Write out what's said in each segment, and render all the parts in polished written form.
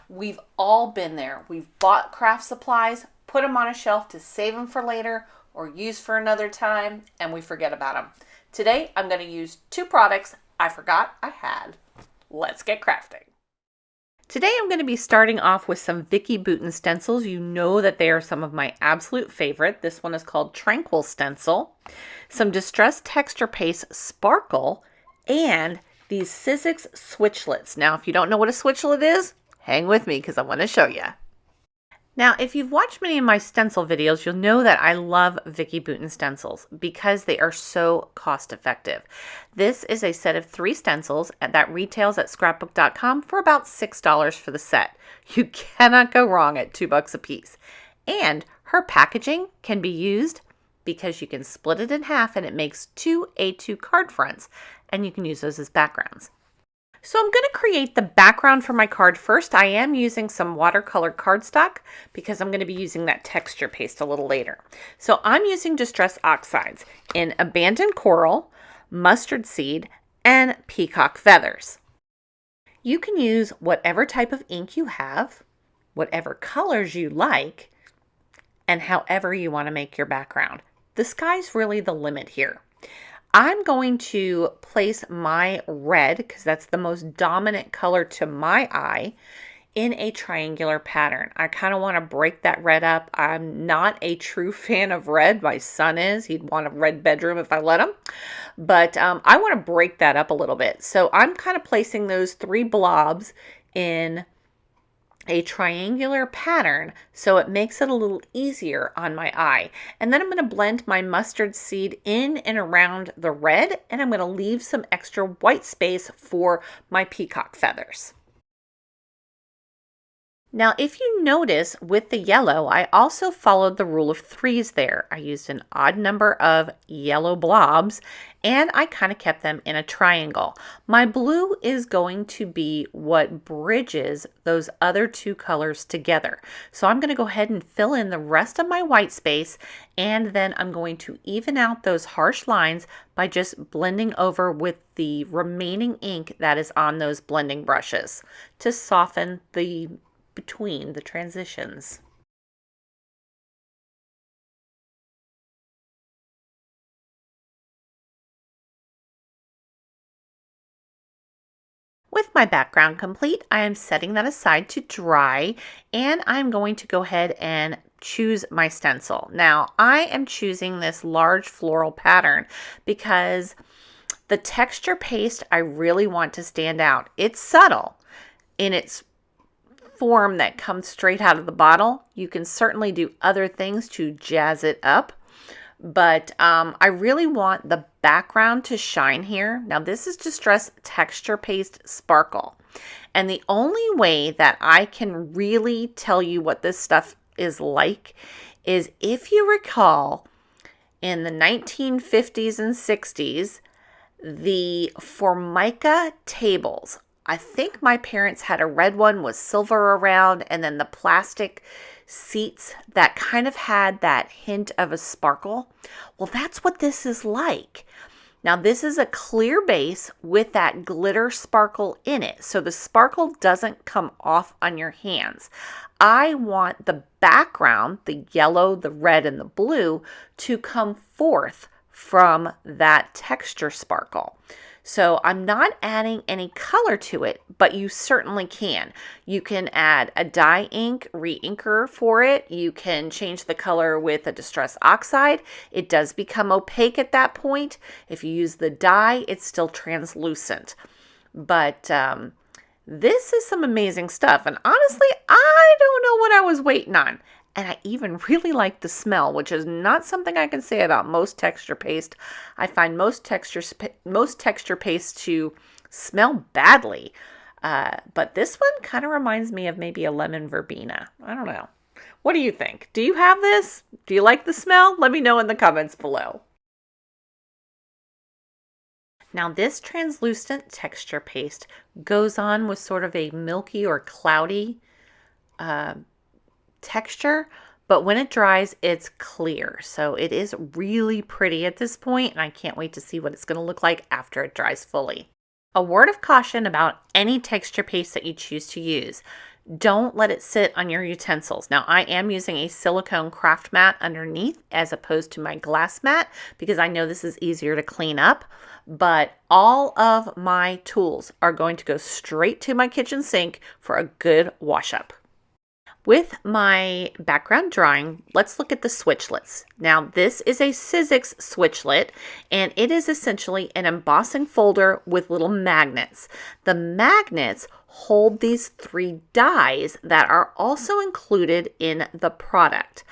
We've all been there. We've bought craft supplies, put them on a shelf to save them for later or use for another time, and we forget about them. Today, I'm going to use two products I forgot I had. Let's get crafting. Today, I'm going to be starting off with some Vicki Boutin stencils. You know that they are some of my absolute favorite. This one is called Tranquil Stencil. Some Distress Texture Paste Sparkle, and these Sizzix switchlets. Now, if you don't know what a switchlet is, hang with me because I want to show you. Now, if you've watched many of my stencil videos, you'll know that I love Vicki Boutin stencils because they are so cost effective. This is a set of 3 stencils that retails at scrapbook.com for about $6 for the set. You cannot go wrong at $2 a piece. And her packaging can be used because you can split it in half and it makes 2 A2 card fronts, and you can use those as backgrounds. So I'm going to create the background for my card first. I am using some watercolor cardstock because I'm going to be using that texture paste a little later. So I'm using Distress Oxides in Abandoned Coral, Mustard Seed, and Peacock Feathers. You can use whatever type of ink you have, whatever colors you like, and however you want to make your background. The sky's really the limit here. I'm going to place my red, because that's the most dominant color to my eye, in a triangular pattern. I kind of want to break that red up. I'm not a true fan of red. My son is. He'd want a red bedroom if I let him. But I want to break that up a little bit. So I'm kind of placing those 3 blobs in a triangular pattern so it makes it a little easier on my eye. And then I'm going to blend my mustard seed in and around the red, and I'm going to leave some extra white space for my peacock feathers. Now, if you notice with the yellow, I also followed the rule of 3s there. I used an odd number of yellow blobs, and I kind of kept them in a triangle. My blue is going to be what bridges those other 2 colors together. So I'm going to go ahead and fill in the rest of my white space, and then I'm going to even out those harsh lines by just blending over with the remaining ink that is on those blending brushes to soften the between the transitions. With my background complete, I am setting that aside to dry, and I'm going to go ahead and choose my stencil. Now, I am choosing this large floral pattern because the texture paste I really want to stand out. It's subtle in its form that comes straight out of the bottle. You can certainly do other things to jazz it up, but I really want the background to shine here. Now, this is Distress Texture Paste Sparkle, and the only way that I can really tell you what this stuff is like is if you recall in the 1950s and 60s, the Formica tables. I think my parents had a red one with silver around, and then the plastic seats that kind of had that hint of a sparkle. Well, that's what this is like. Now, this is a clear base with that glitter sparkle in it, so the sparkle doesn't come off on your hands. I want the background, the yellow, the red, and the blue, to come forth from that texture sparkle. So I'm not adding any color to it, but you certainly can. You can add a dye ink re-inker for it. You can change the color with a Distress Oxide. It does become opaque at that point. If you use the dye, it's still translucent. But this is some amazing stuff. And honestly, I don't know what I was waiting on. And I even really like the smell, which is not something I can say about most texture paste. I find most texture paste to smell badly. But this one kind of reminds me of maybe a lemon verbena. I don't know. What do you think? Do you have this? Do you like the smell? Let me know in the comments below. Now, this translucent texture paste goes on with sort of a milky or cloudy texture, but when it dries, it's clear. So it is really pretty at this point, and I can't wait to see what it's going to look like after it dries fully. A word of caution about any texture paste that you choose to use. Don't let it sit on your utensils. Now, I am using a silicone craft mat underneath as opposed to my glass mat because I know this is easier to clean up, but all of my tools are going to go straight to my kitchen sink for a good wash up. With my background drawing, let's look at the switchlets. Now, this is a Sizzix switchlet, and it is essentially an embossing folder with little magnets. The magnets hold these 3 dies that are also included in the product.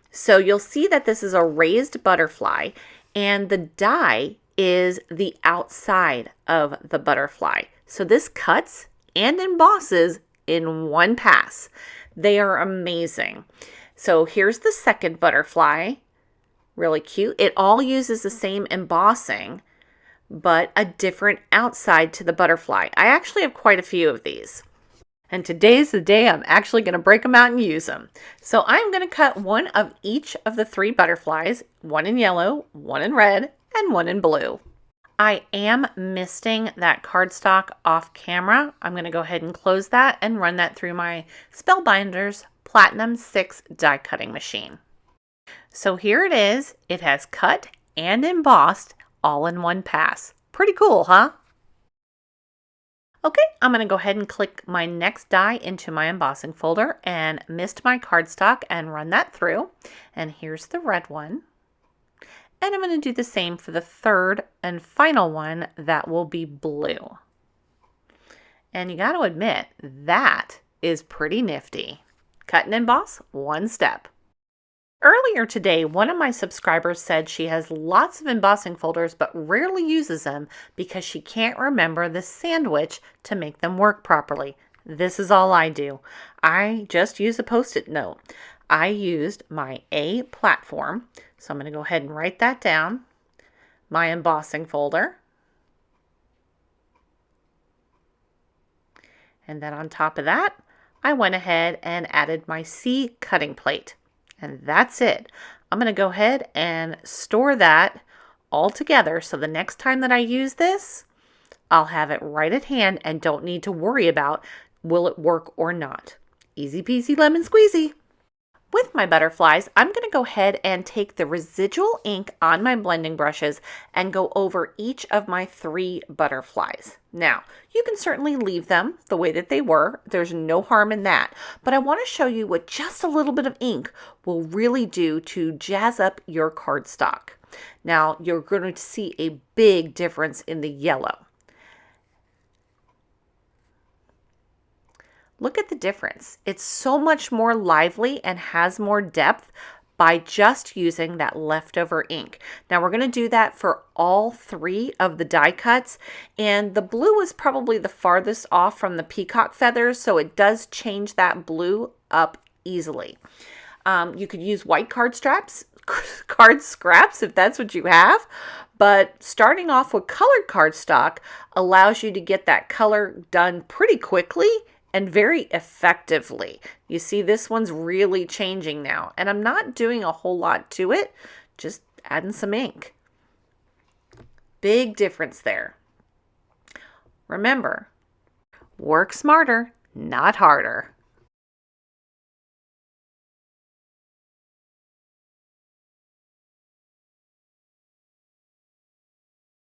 So you'll see that this is a raised butterfly, and the die is the outside of the butterfly. So this cuts and embosses in one pass. They are amazing. So here's the second butterfly. Really cute. It all uses the same embossing, but a different outside to the butterfly. I actually have quite a few of these. And today's the day I'm actually going to break them out and use them. So I'm going to cut one of each of the 3 butterflies, one in yellow, one in red, and one in blue. I am misting that cardstock off camera. I'm going to go ahead and close that and run that through my SPELLBINDERS Platinum 6 die cutting machine. So here it is. It has cut and embossed all in one pass. Pretty cool, huh? Okay, I'm going to go ahead and click my next die into my embossing folder and mist my cardstock and run that through. And here's the red one. And I'm going to do the same for the third and final one that will be blue. And you got to admit, that is pretty nifty. Cut and emboss, one step. Earlier today, one of my subscribers said she has lots of embossing folders but rarely uses them because she can't remember the sandwich to make them work properly. This is all I do. I just use a Post-it note. I used my A platform, so I'm going to go ahead and write that down. My embossing folder. And then on top of that, I went ahead and added my C cutting plate. And that's it. I'm going to go ahead and store that all together so the next time that I use this, I'll have it right at hand and don't need to worry about will it work or not. Easy peasy lemon squeezy. With my butterflies, I'm going to go ahead and take the residual ink on my blending brushes and go over each of my 3 butterflies. Now, you can certainly leave them the way that they were. There's no harm in that. But I want to show you what just a little bit of ink will really do to jazz up your cardstock. Now, you're going to see a big difference in the yellow. Look at the difference. It's so much more lively and has more depth by just using that leftover ink. Now we're going to do that for all 3 of the die cuts, and the blue is probably the farthest off from the peacock feathers, so it does change that blue up easily. You could use white card scraps if that's what you have, but starting off with colored cardstock allows you to get that color done pretty quickly and very effectively. You see, this one's really changing now, and I'm not doing a whole lot to it, just adding some ink. Big difference there. Remember, work smarter, not harder.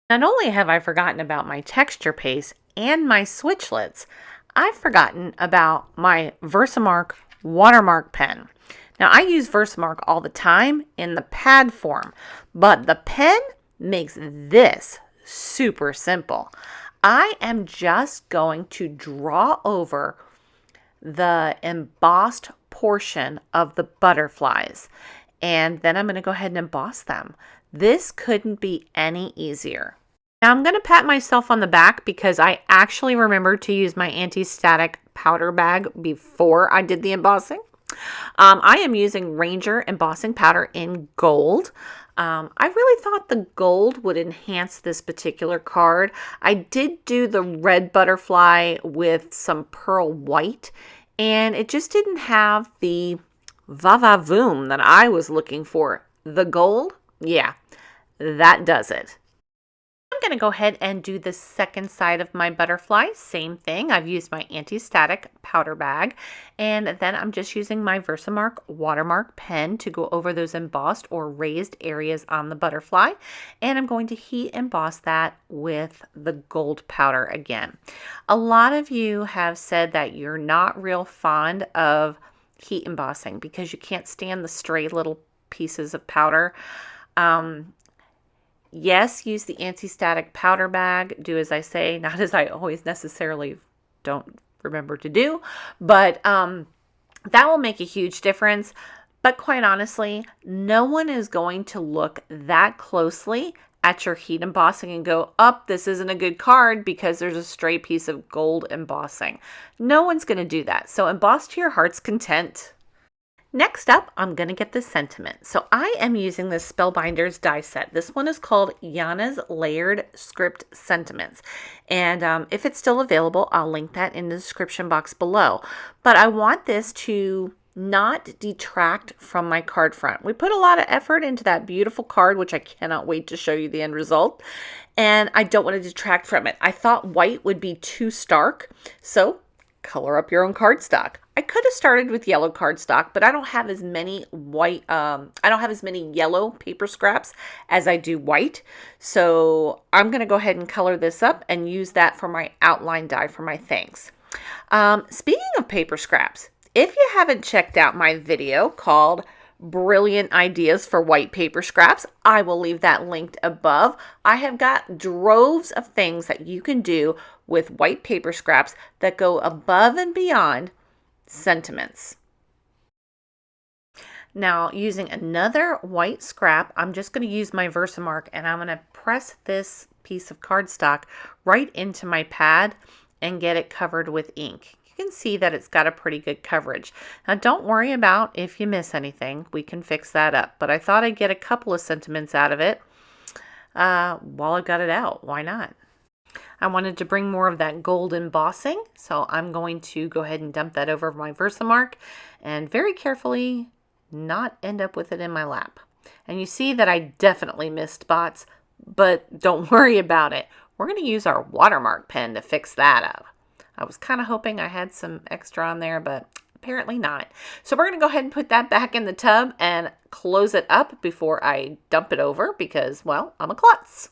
Not only have I forgotten about my texture paste and my switchlets, I've forgotten about my Versamark watermark pen. Now, I use Versamark all the time in the pad form, but the pen makes this super simple. I am just going to draw over the embossed portion of the butterflies, and then I'm going to go ahead and emboss them. This couldn't be any easier. Now I'm going to pat myself on the back because I actually remembered to use my anti-static powder bag before I did the embossing. I am using Ranger embossing powder in gold. I really thought the gold would enhance this particular card. I did do the red butterfly with some pearl white, and it just didn't have the va-va-voom that I was looking for. The gold, yeah, that does it. going to go ahead and do the second side of my butterfly. Same thing. I've used my anti-static powder bag, and then I'm just using my Versamark watermark pen to go over those embossed or raised areas on the butterfly, and I'm going to heat emboss that with the gold powder again. A lot of you have said that you're not real fond of heat embossing because you can't stand the stray little pieces of powder. Yes, use the anti-static powder bag. Do as I say, not as I always necessarily don't remember to do, but that will make a huge difference. But quite honestly, no one is going to look that closely at your heat embossing and go, "Up, this isn't a good card because there's a stray piece of gold embossing." No one's going to do that. So emboss to your heart's content. Next up, I'm going to get the sentiment. So I am using this Spellbinders die set. This one is called Yana's Layered Script Sentiments. And if it's still available, I'll link that in the description box below. But I want this to not detract from my card front. We put a lot of effort into that beautiful card, which I cannot wait to show you the end result. And I don't want to detract from it. I thought white would be too stark, so color up your own cardstock. I could have started with yellow cardstock, but I don't have as many white, I don't have as many yellow paper scraps as I do white. So I'm going to go ahead and color this up and use that for my outline die for my thanks. Speaking of paper scraps, if you haven't checked out my video called Brilliant Ideas for White Paper Scraps, I will leave that linked above. I have got droves of things that you can do with white paper scraps that go above and beyond sentiments. Now, using another white scrap, I'm just going to use my Versamark and I'm going to press this piece of cardstock right into my pad and get it covered with ink. You can see that it's got a pretty good coverage. Now, don't worry about if you miss anything. We can fix that up. But I thought I'd get a couple of sentiments out of it while I've got it out. Why not? I wanted to bring more of that gold embossing, so I'm going to go ahead and dump that over my Versamark and very carefully not end up with it in my lap. And you see that I definitely missed spots, but don't worry about it. We're going to use our watermark pen to fix that up. I was kind of hoping I had some extra on there, but apparently not. So we're going to go ahead and put that back in the tub and close it up before I dump it over because, well, I'm a klutz.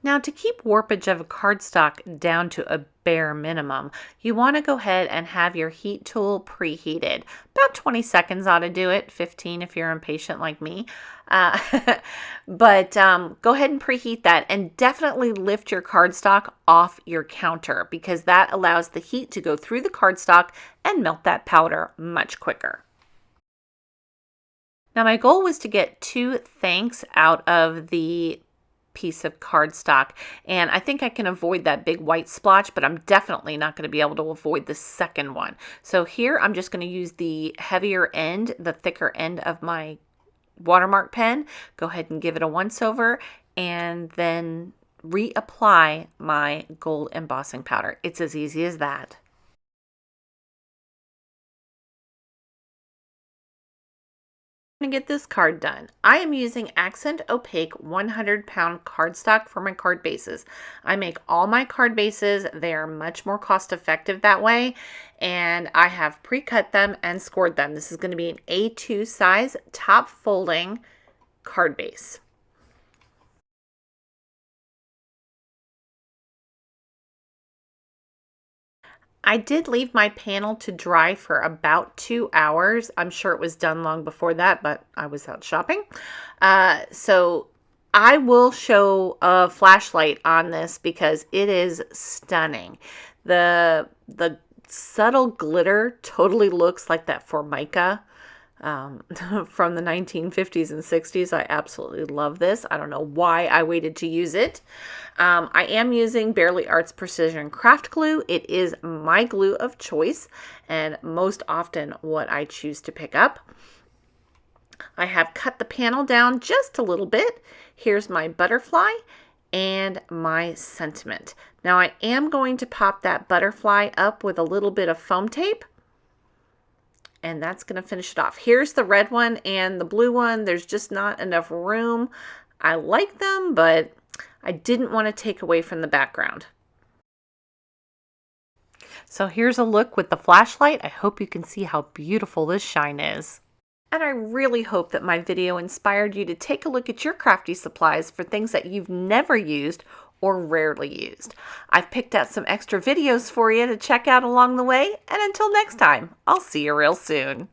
Now, to keep warpage of a cardstock down to a bare minimum, you want to go ahead and have your heat tool preheated. About 20 seconds ought to do it, 15 if you're impatient like me. But go ahead and preheat that and definitely lift your cardstock off your counter because that allows the heat to go through the cardstock and melt that powder much quicker. Now, my goal was to get 2 thanks out of the piece of cardstock, and I think I can avoid that big white splotch, but I'm definitely not going to be able to avoid the second one. So here I'm just going to use the heavier end, the thicker end of my watermark pen, go ahead and give it a once over, and then reapply my gold embossing powder. It's as easy as that. To get this card done, I am using Accent Opaque 100-pound cardstock for my card bases. I make all my card bases. They are much more cost effective that way, and I have pre-cut them and scored them. This is going to be an A2 size top folding card base. I did leave my panel to dry for about 2 hours. I'm sure it was done long before that, but I was out shopping. So I will show a flashlight on this because it is stunning. The subtle glitter totally looks like that Formica from the 1950s and 60s. I absolutely love this. I don't know why I waited to use it. I am using Barely Arts Precision Craft Glue. It is my glue of choice and most often what I choose to pick up. I have cut the panel down just a little bit. Here's my butterfly and my sentiment. Now I am going to pop that butterfly up with a little bit of foam tape. And that's going to finish it off. Here's the red one and the blue one. There's just not enough room. I like them, but I didn't want to take away from the background. So here's a look with the flashlight. I hope you can see how beautiful this shine is. And I really hope that my video inspired you to take a look at your crafty supplies for things that you've never used or rarely used. I've picked out some extra videos for you to check out along the way, and until next time, I'll see you real soon.